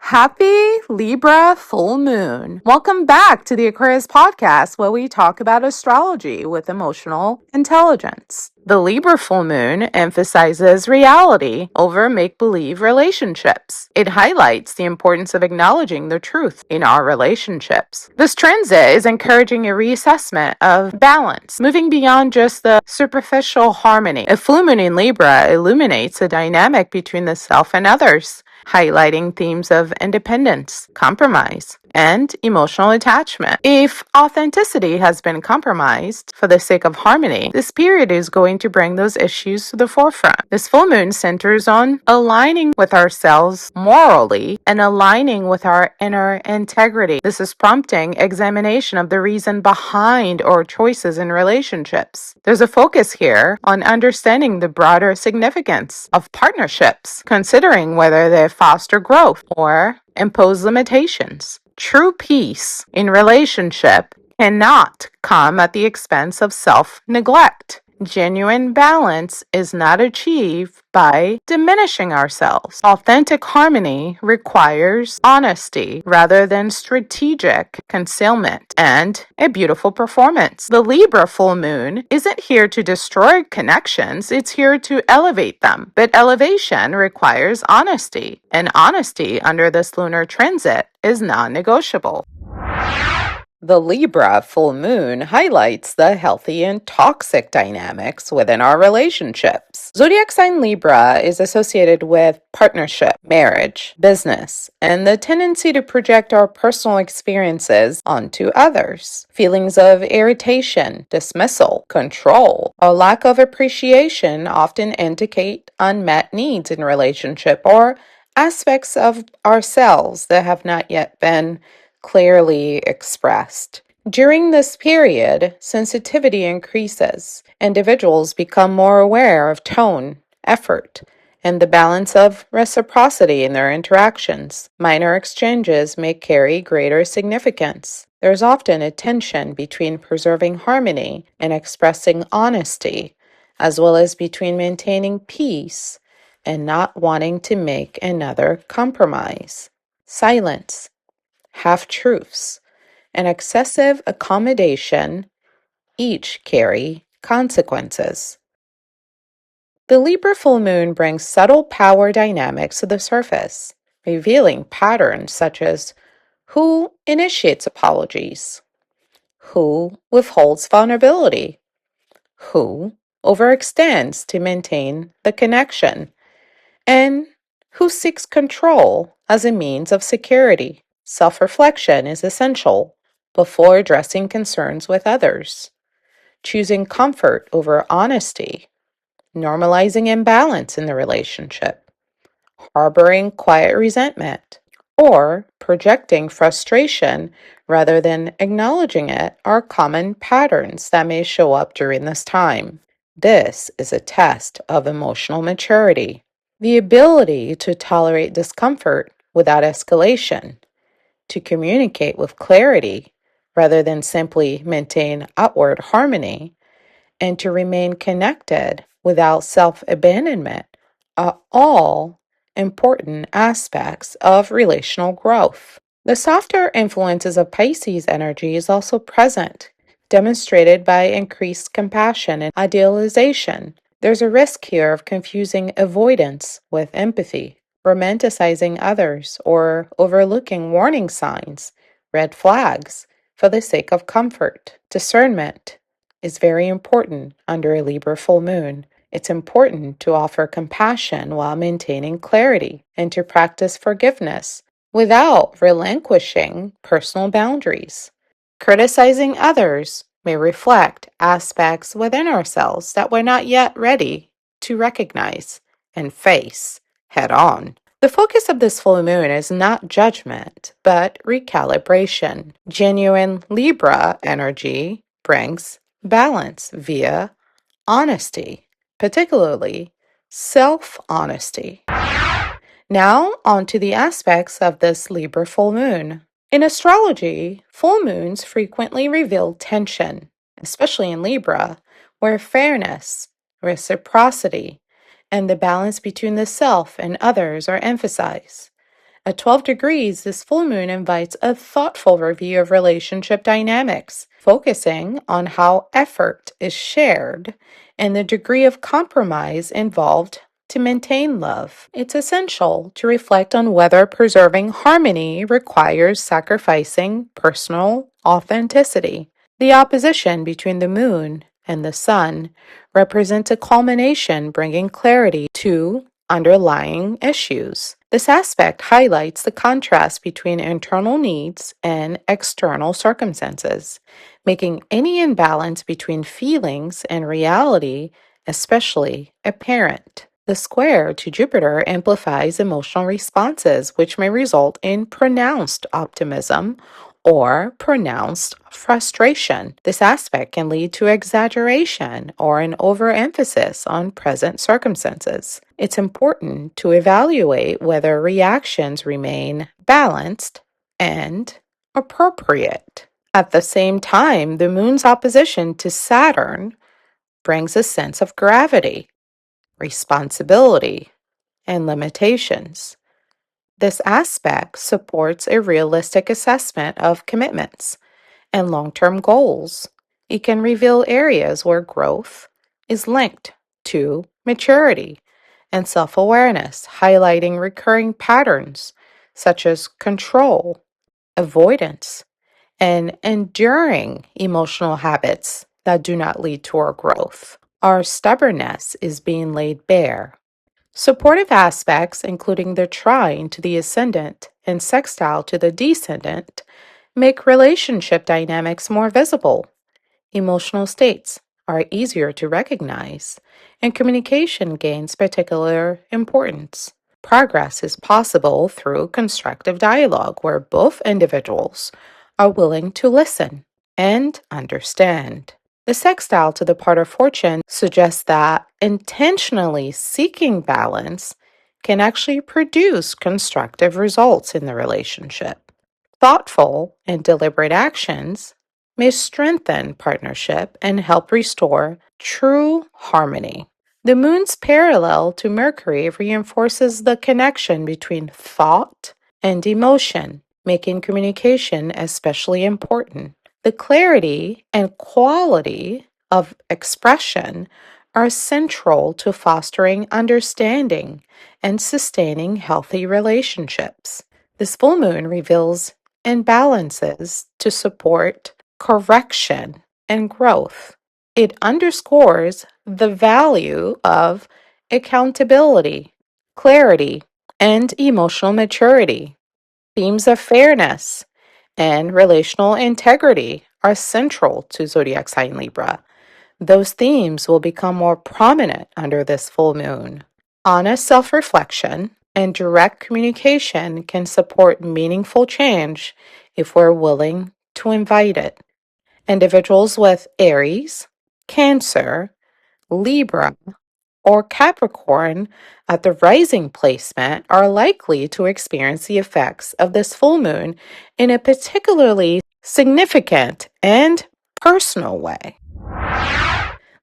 Happy Libra Full Moon. Welcome back to the Aquarius podcast where we talk about astrology with emotional intelligence. The Libra Full Moon emphasizes reality over make-believe relationships. It highlights the importance of acknowledging the truth in our relationships. This transit is encouraging a reassessment of balance, moving beyond just the superficial harmony. A full moon in Libra illuminates the dynamic between the self and others, highlighting themes of independence, compromise, and emotional attachment. If authenticity has been compromised for the sake of harmony, this period is going to bring those issues to the forefront. This full moon centers on aligning with ourselves morally and aligning with our inner integrity. This is prompting examination of the reason behind our choices in relationships. There's a focus here on understanding the broader significance of partnerships, considering whether they foster growth or impose limitations. True peace in relationship cannot come at the expense of self-neglect. Genuine balance is not achieved by diminishing ourselves. Authentic harmony requires honesty rather than strategic concealment and a beautiful performance. The Libra full moon isn't here to destroy connections, it's here to elevate them. But elevation requires honesty, and honesty under this lunar transit is non-negotiable. The Libra full moon highlights the healthy and toxic dynamics within our relationships. Zodiac sign Libra is associated with partnership, marriage, business, and the tendency to project our personal experiences onto others. Feelings of irritation, dismissal, control, or lack of appreciation often indicate unmet needs in relationship or aspects of ourselves that have not yet been clearly expressed. During this period, sensitivity increases. Individuals become more aware of tone, effort, and the balance of reciprocity in their interactions. Minor exchanges may carry greater significance. There's often a tension between preserving harmony and expressing honesty, as well as between maintaining peace and not wanting to make another compromise. Silence, half-truths, and excessive accommodation each carry consequences. The Libra full moon brings subtle power dynamics to the surface, revealing patterns such as who initiates apologies, who withholds vulnerability, who overextends to maintain the connection, and who seeks control as a means of security. Self-reflection is essential before addressing concerns with others. Choosing comfort over honesty, normalizing imbalance in the relationship, harboring quiet resentment, or projecting frustration rather than acknowledging it are common patterns that may show up during this time. This is a test of emotional maturity. The ability to tolerate discomfort without escalation, to communicate with clarity rather than simply maintain outward harmony, and to remain connected without self-abandonment are all important aspects of relational growth. The softer influences of Pisces energy is also present, demonstrated by increased compassion and idealization. There's a risk here of confusing avoidance with empathy, romanticizing others, or overlooking warning signs, red flags, for the sake of comfort. Discernment is very important under a Libra full moon. It's important to offer compassion while maintaining clarity and to practice forgiveness without relinquishing personal boundaries. Criticizing others may reflect aspects within ourselves that we're not yet ready to recognize and face head on. The focus of this full moon is not judgment, but recalibration. Genuine Libra energy brings balance via honesty, particularly self-honesty. Now, on to the aspects of this Libra full moon. In astrology, full moons frequently reveal tension, especially in Libra, where fairness, reciprocity, and the balance between the self and others are emphasized. At 12 degrees, this full moon invites a thoughtful review of relationship dynamics, focusing on how effort is shared and the degree of compromise involved to maintain love. It's essential to reflect on whether preserving harmony requires sacrificing personal authenticity. The opposition between the moon and the sun represents a culmination bringing clarity to underlying issues. This aspect highlights the contrast between internal needs and external circumstances, making any imbalance between feelings and reality especially apparent. The square to Jupiter amplifies emotional responses, which may result in pronounced optimism or pronounced frustration. This aspect can lead to exaggeration or an overemphasis on present circumstances. It's important to evaluate whether reactions remain balanced and appropriate. At the same time, the moon's opposition to Saturn brings a sense of gravity, responsibility, and limitations. This aspect supports a realistic assessment of commitments and long-term goals. It can reveal areas where growth is linked to maturity and self-awareness, highlighting recurring patterns such as control, avoidance, and enduring emotional habits that do not lead to our growth. Our stubbornness is being laid bare. Supportive aspects, including the trine to the ascendant and sextile to the descendant, make relationship dynamics more visible. Emotional states are easier to recognize, and communication gains particular importance. Progress is possible through constructive dialogue where both individuals are willing to listen and understand. The sextile to the part of fortune suggests that intentionally seeking balance can actually produce constructive results in the relationship. Thoughtful and deliberate actions may strengthen partnership and help restore true harmony. The moon's parallel to Mercury reinforces the connection between thought and emotion, making communication especially important. The clarity and quality of expression are central to fostering understanding and sustaining healthy relationships. This full moon reveals imbalances to support correction and growth. It underscores the value of accountability, clarity, and emotional maturity. Themes of fairness and relational integrity are central to zodiac sign Libra. Those themes will become more prominent under this full moon. Honest self-reflection and direct communication can support meaningful change if we're willing to invite it. Individuals with Aries, Cancer, Libra, or Capricorn at the rising placement are likely to experience the effects of this full moon in a particularly significant and personal way.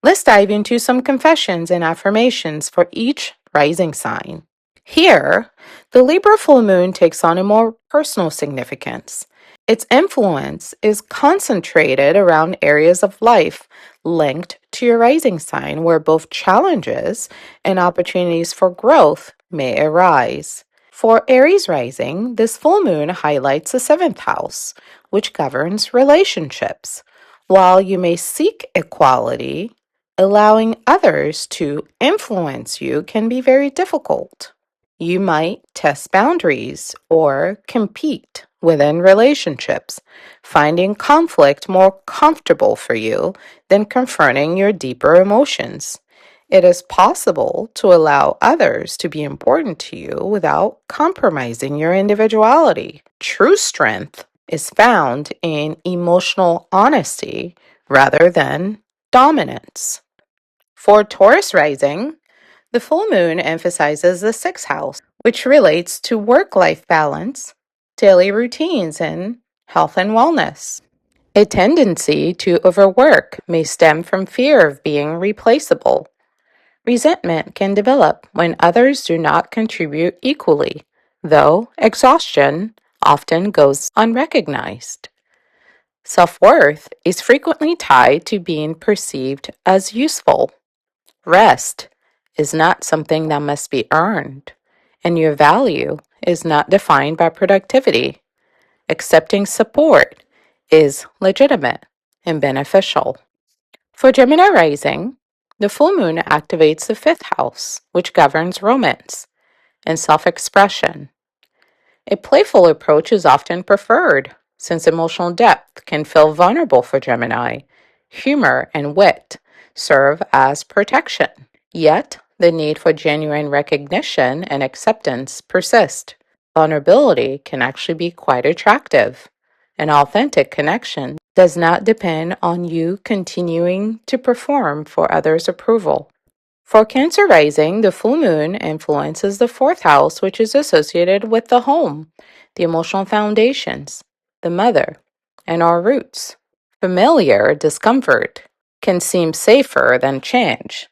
Let's dive into some confessions and affirmations for each rising sign. Here, the Libra full moon takes on a more personal significance. Its influence is concentrated around areas of life linked to your rising sign where both challenges and opportunities for growth may arise. For Aries rising, this full moon highlights the seventh house, which governs relationships. While you may seek equality, allowing others to influence you can be very difficult. You might test boundaries or compete within relationships, finding conflict more comfortable for you than confronting your deeper emotions. It is possible to allow others to be important to you without compromising your individuality. True strength is found in emotional honesty rather than dominance. For Taurus rising, the full moon emphasizes the sixth house, which relates to work-life balance, daily routines, and health and wellness. A tendency to overwork may stem from fear of being replaceable. Resentment can develop when others do not contribute equally, though exhaustion often goes unrecognized. Self-worth is frequently tied to being perceived as useful. Rest is not something that must be earned, and your value is not defined by productivity. Accepting support is legitimate and beneficial. For Gemini rising, the full moon activates the fifth house, which governs romance and self expression. A playful approach is often preferred, since emotional depth can feel vulnerable for Gemini. Humor and wit serve as protection. Yet, the need for genuine recognition and acceptance persist. Vulnerability can actually be quite attractive. An authentic connection does not depend on you continuing to perform for others' approval. For Cancer rising, the full moon influences the fourth house, which is associated with the home, the emotional foundations, the mother, and our roots. Familiar discomfort can seem safer than change.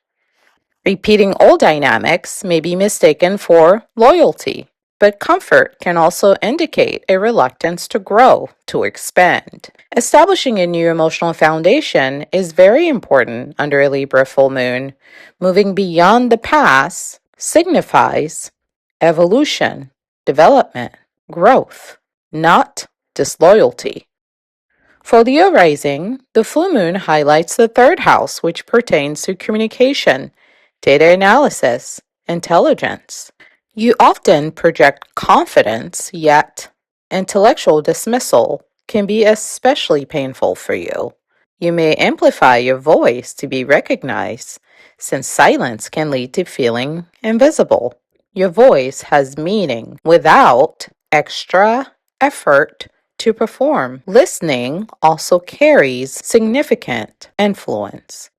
Repeating old dynamics may be mistaken for loyalty, but comfort can also indicate a reluctance to grow, to expand. Establishing a new emotional foundation is very important under a Libra full moon. Moving beyond the past signifies evolution, development, growth, not disloyalty. For Leo rising, the full moon highlights the third house, which pertains to communication, data analysis, intelligence. You often project confidence, yet intellectual dismissal can be especially painful for you. You may amplify your voice to be recognized, since silence can lead to feeling invisible. Your voice has meaning without extra effort to perform. Listening also carries significant influence.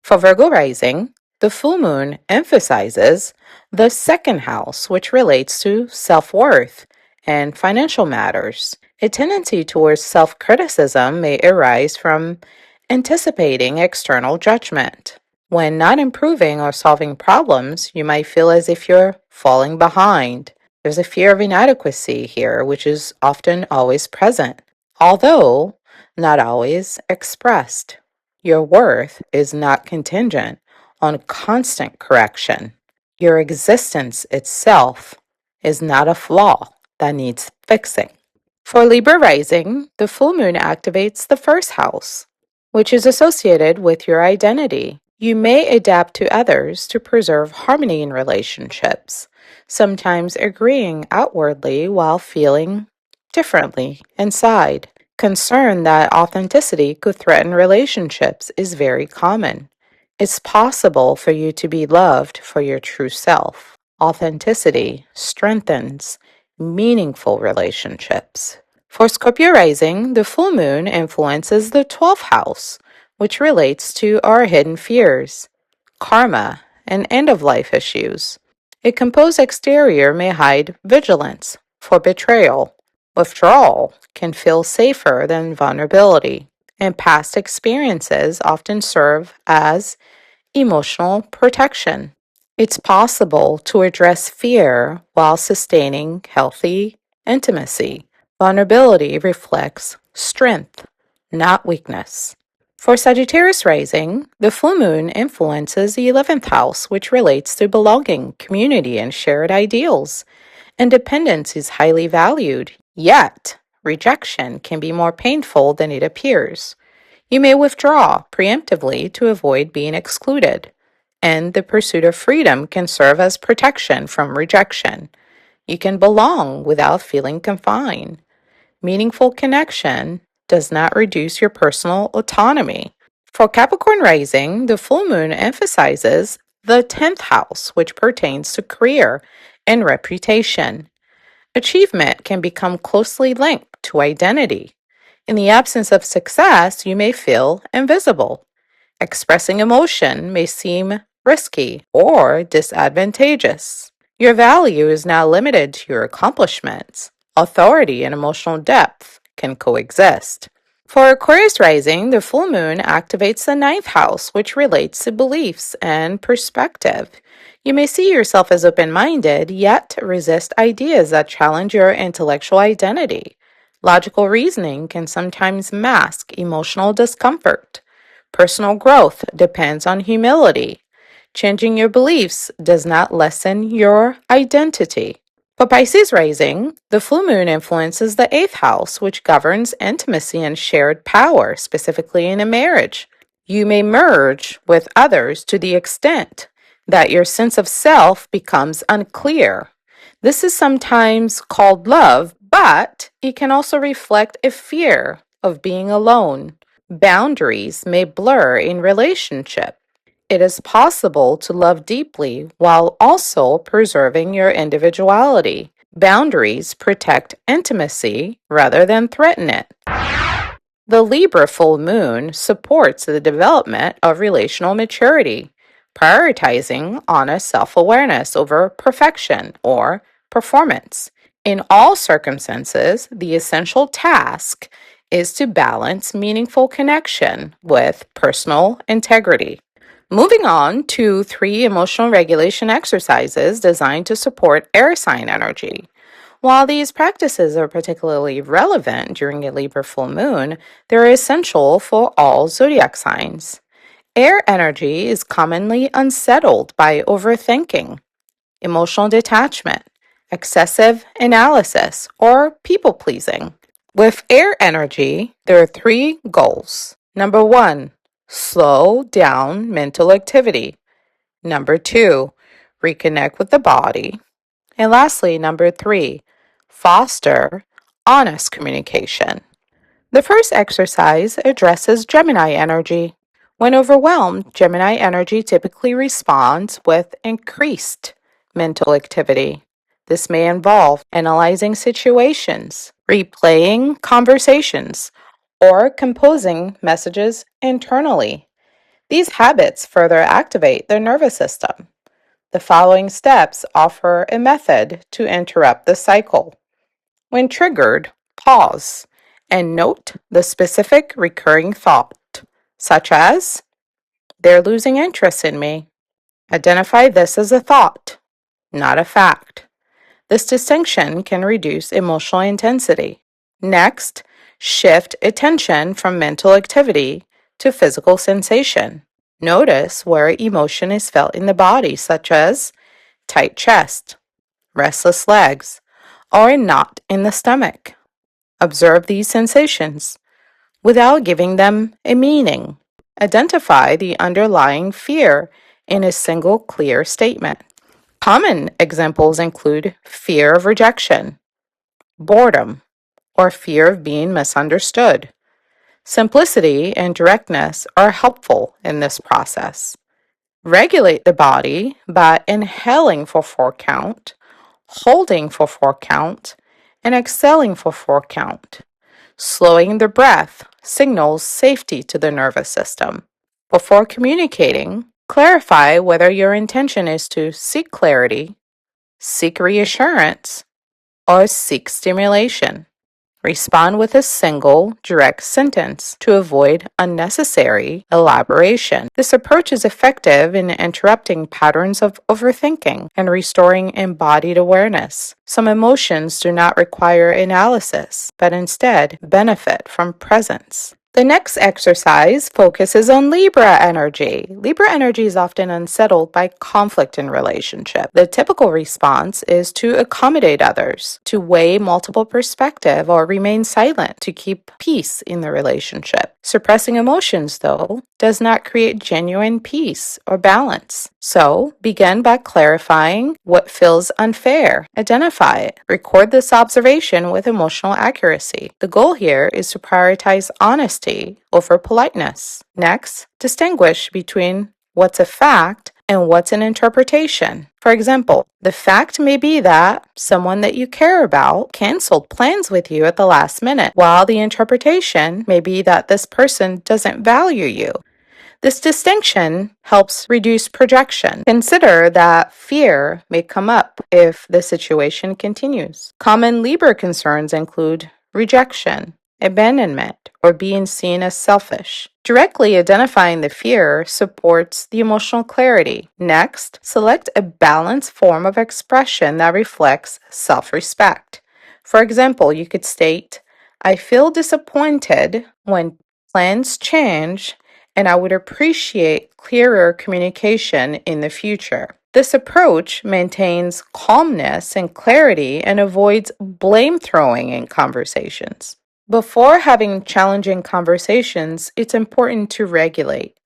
For Virgo rising, the full moon emphasizes the second house, which relates to self-worth and financial matters. A tendency towards self-criticism may arise from anticipating external judgment. When not improving or solving problems, you might feel as if you're falling behind. There's a fear of inadequacy here, which is often always present, although not always expressed. Your worth is not contingent on constant correction. Your existence itself is not a flaw that needs fixing. For Libra rising, the full moon activates the first house, which is associated with your identity. You may adapt to others to preserve harmony in relationships, sometimes agreeing outwardly while feeling differently inside. Concern that authenticity could threaten relationships is very common. It's possible for you to be loved for your true self. Authenticity strengthens meaningful relationships. For Scorpio rising, the full moon influences the 12th house, which relates to our hidden fears, karma, and end-of-life issues. A composed exterior may hide vigilance for betrayal. Withdrawal can feel safer than vulnerability, and past experiences often serve as emotional protection. It's possible to address fear while sustaining healthy intimacy. Vulnerability reflects strength, not weakness. For Sagittarius rising, the full moon influences the 11th house, which relates to belonging, community, and shared ideals. Independence is highly valued, yet rejection can be more painful than it appears. You may withdraw preemptively to avoid being excluded, and the pursuit of freedom can serve as protection from rejection. You can belong without feeling confined. Meaningful connection does not reduce your personal autonomy. For Capricorn rising, the full moon emphasizes the 10th house, which pertains to career and reputation. Achievement can become closely linked to identity. In the absence of success, you may feel invisible. Expressing emotion may seem risky or disadvantageous. Your value is not limited to your accomplishments. Authority and emotional depth can coexist. For Aquarius rising, the full moon activates the ninth house, which relates to beliefs and perspective. You may see yourself as open minded, yet resist ideas that challenge your intellectual identity. Logical reasoning can sometimes mask emotional discomfort. Personal growth depends on humility. Changing your beliefs does not lessen your identity. For Pisces rising, the full moon influences the eighth house, which governs intimacy and shared power, specifically in a marriage. You may merge with others to the extent that your sense of self becomes unclear. This is sometimes called love, but it can also reflect a fear of being alone. Boundaries may blur in relationship. It is possible to love deeply while also preserving your individuality. Boundaries protect intimacy rather than threaten it. The Libra full moon supports the development of relational maturity, prioritizing honest self awareness over perfection or performance. In all circumstances, the essential task is to balance meaningful connection with personal integrity. Moving on to 3 emotional regulation exercises designed to support air sign energy. While these practices are particularly relevant during a Libra full moon, they're essential for all zodiac signs. Air energy is commonly unsettled by overthinking, emotional detachment, excessive analysis, or people pleasing. With air energy, there are 3 goals. Number 1, slow down mental activity. Number 2, reconnect with the body. And lastly, number 3, foster honest communication. The first exercise addresses Gemini energy. When overwhelmed, Gemini energy typically responds with increased mental activity. This may involve analyzing situations, replaying conversations, or composing messages internally. These habits further activate the nervous system. The following steps offer a method to interrupt the cycle. When triggered, pause and note the specific recurring thought, such as, they're losing interest in me. Identify this as a thought, not a fact. This distinction can reduce emotional intensity. Next, shift attention from mental activity to physical sensation. Notice where emotion is felt in the body, such as tight chest, restless legs, or a knot in the stomach. Observe these sensations without giving them a meaning. Identify the underlying fear in a single clear statement. Common examples include fear of rejection, boredom, or fear of being misunderstood. Simplicity and directness are helpful in this process. Regulate the body by inhaling for 4 count, holding for 4 count, and exhaling for 4 count. Slowing the breath signals safety to the nervous system. Before communicating, clarify whether your intention is to seek clarity, seek reassurance, or seek stimulation. Respond with a single, direct sentence to avoid unnecessary elaboration. This approach is effective in interrupting patterns of overthinking and restoring embodied awareness. Some emotions do not require analysis, but instead benefit from presence. The next exercise focuses on Libra energy. Libra energy is often unsettled by conflict in relationship. The typical response is to accommodate others, to weigh multiple perspectives, or remain silent to keep peace in the relationship. Suppressing emotions, though, does not create genuine peace or balance. So, begin by clarifying what feels unfair. Identify it. Record this observation with emotional accuracy. The goal here is to prioritize honesty over politeness. Next, distinguish between what's a fact and what's an interpretation. For example, the fact may be that someone that you care about canceled plans with you at the last minute, while the interpretation may be that this person doesn't value you. This distinction helps reduce projection. Consider that fear may come up if the situation continues. Common Libra concerns include rejection, abandonment, or being seen as selfish. Directly identifying the fear supports the emotional clarity. Next, select a balanced form of expression that reflects self respect. For example, you could state, I feel disappointed when plans change, and I would appreciate clearer communication in the future. This approach maintains calmness and clarity and avoids blame throwing in conversations. Before having challenging conversations, it's important to regulate.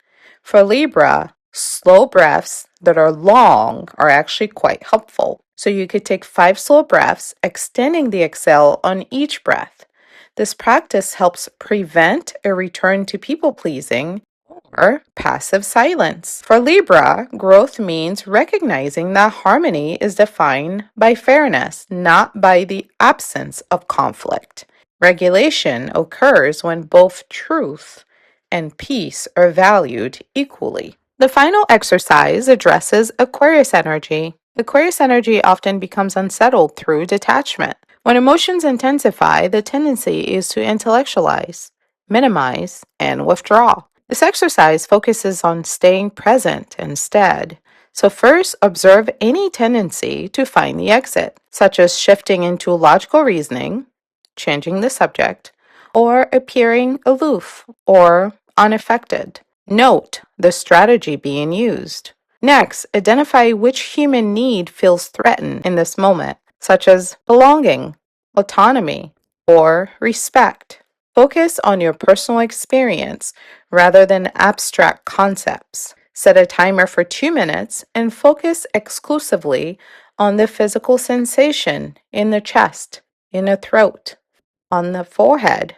For Libra, slow breaths that are long are actually quite helpful. So you could take 5 slow breaths, extending the exhale on each breath. This practice helps prevent a return to people pleasing or passive silence. For Libra, growth means recognizing that harmony is defined by fairness, not by the absence of conflict. Regulation occurs when both truth and peace are valued equally. The final exercise addresses Aquarius energy. Aquarius energy often becomes unsettled through detachment. When emotions intensify, the tendency is to intellectualize, minimize, and withdraw. This exercise focuses on staying present instead. So, first, observe any tendency to find the exit, such as shifting into logical reasoning, changing the subject, or appearing aloof or unaffected. Note the strategy being used. Next, identify which human need feels threatened in this moment, such as belonging, autonomy, or respect. Focus on your personal experience rather than abstract concepts. Set a timer for 2 minutes and focus exclusively on the physical sensation in the chest, in the throat, on the forehead,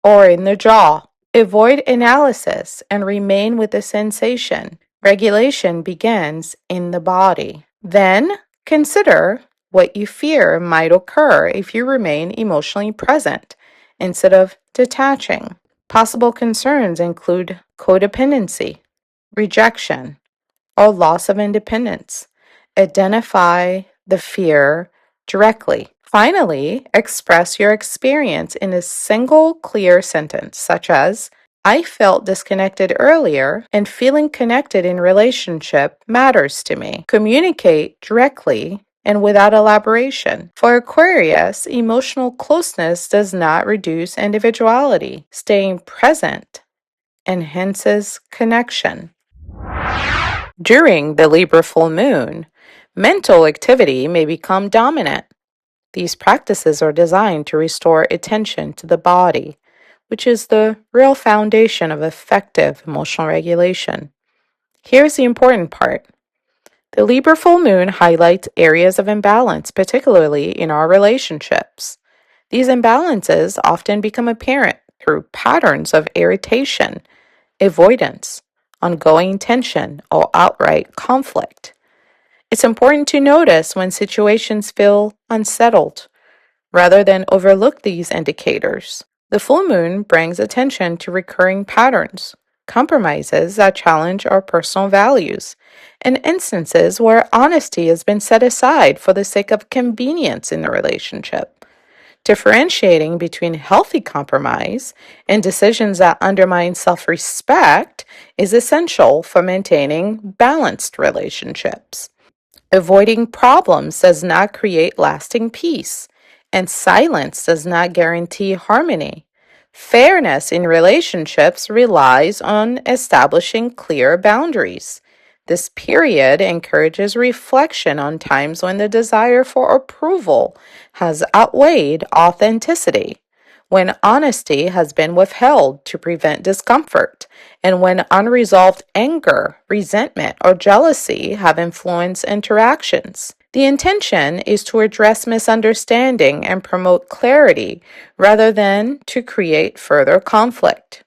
or in the jaw. Avoid analysis and remain with the sensation. Regulation begins in the body. Then consider what you fear might occur if you remain emotionally present instead of detaching. Possible concerns include codependency, rejection, or loss of independence. Identify the fear directly. Finally, express your experience in a single clear sentence, such as, I felt disconnected earlier, and feeling connected in relationship matters to me. Communicate directly and without elaboration. For Aquarius, emotional closeness does not reduce individuality. Staying present enhances connection. During the Libra full moon, mental activity may become dominant. These practices are designed to restore attention to the body, which is the real foundation of effective emotional regulation. Here's the important part. The Libra full moon highlights areas of imbalance, particularly in our relationships. These imbalances often become apparent through patterns of irritation, avoidance, ongoing tension, or outright conflict. It's important to notice when situations feel unsettled rather than overlook these indicators. The full moon brings attention to recurring patterns, compromises that challenge our personal values, and instances where honesty has been set aside for the sake of convenience in the relationship. Differentiating between healthy compromise and decisions that undermine self respect is essential for maintaining balanced relationships. Avoiding problems does not create lasting peace, and silence does not guarantee harmony. Fairness in relationships relies on establishing clear boundaries. This period encourages reflection on times when the desire for approval has outweighed authenticity, when honesty has been withheld to prevent discomfort, and when unresolved anger, resentment, or jealousy have influenced interactions. The intention is to address misunderstanding and promote clarity rather than to create further conflict.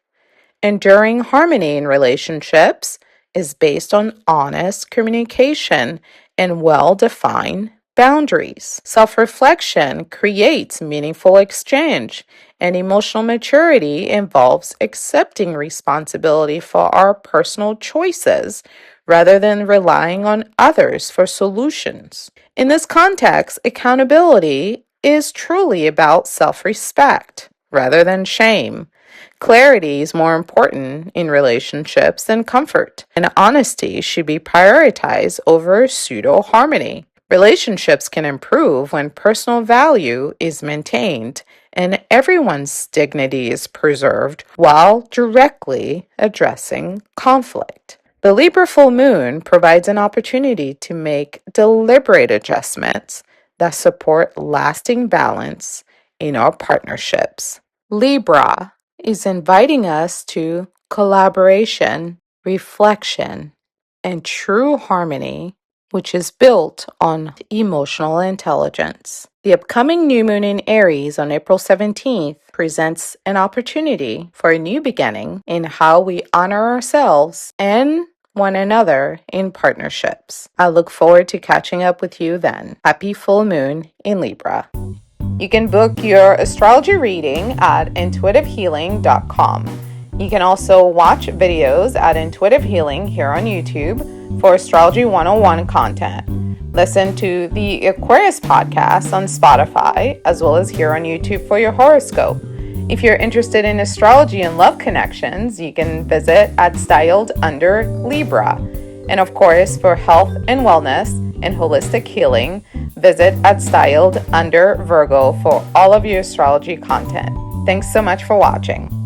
Enduring harmony in relationships is based on honest communication and well defined boundaries. Self reflection creates meaningful exchange, and emotional maturity involves accepting responsibility for our personal choices rather than relying on others for solutions. In this context, accountability is truly about self respect. rather than shame. Clarity is more important in relationships than comfort, and honesty should be prioritized over pseudo harmony. Relationships can improve when personal value is maintained and everyone's dignity is preserved while directly addressing conflict. The Libra full moon provides an opportunity to make deliberate adjustments that support lasting balance in our partnerships. Libra is inviting us to collaboration, reflection, and true harmony, which is built on emotional intelligence. The upcoming new moon in Aries on April 17th presents an opportunity for a new beginning in how we honor ourselves and one another in partnerships. I look forward to catching up with you then. Happy full moon in Libra. You can book your astrology reading at intuitivehealing.com. You can also watch videos at Intuitive Healing here on YouTube for Astrology 101 content. Listen to the Aquarius podcast on Spotify, as well as here on YouTube for your horoscope. If you're interested in astrology and love connections, you can visit at Styled Under Libra. And of course, for health and wellness and holistic healing, visit at Styled Under Virgo for all of your astrology content. Thanks so much for watching.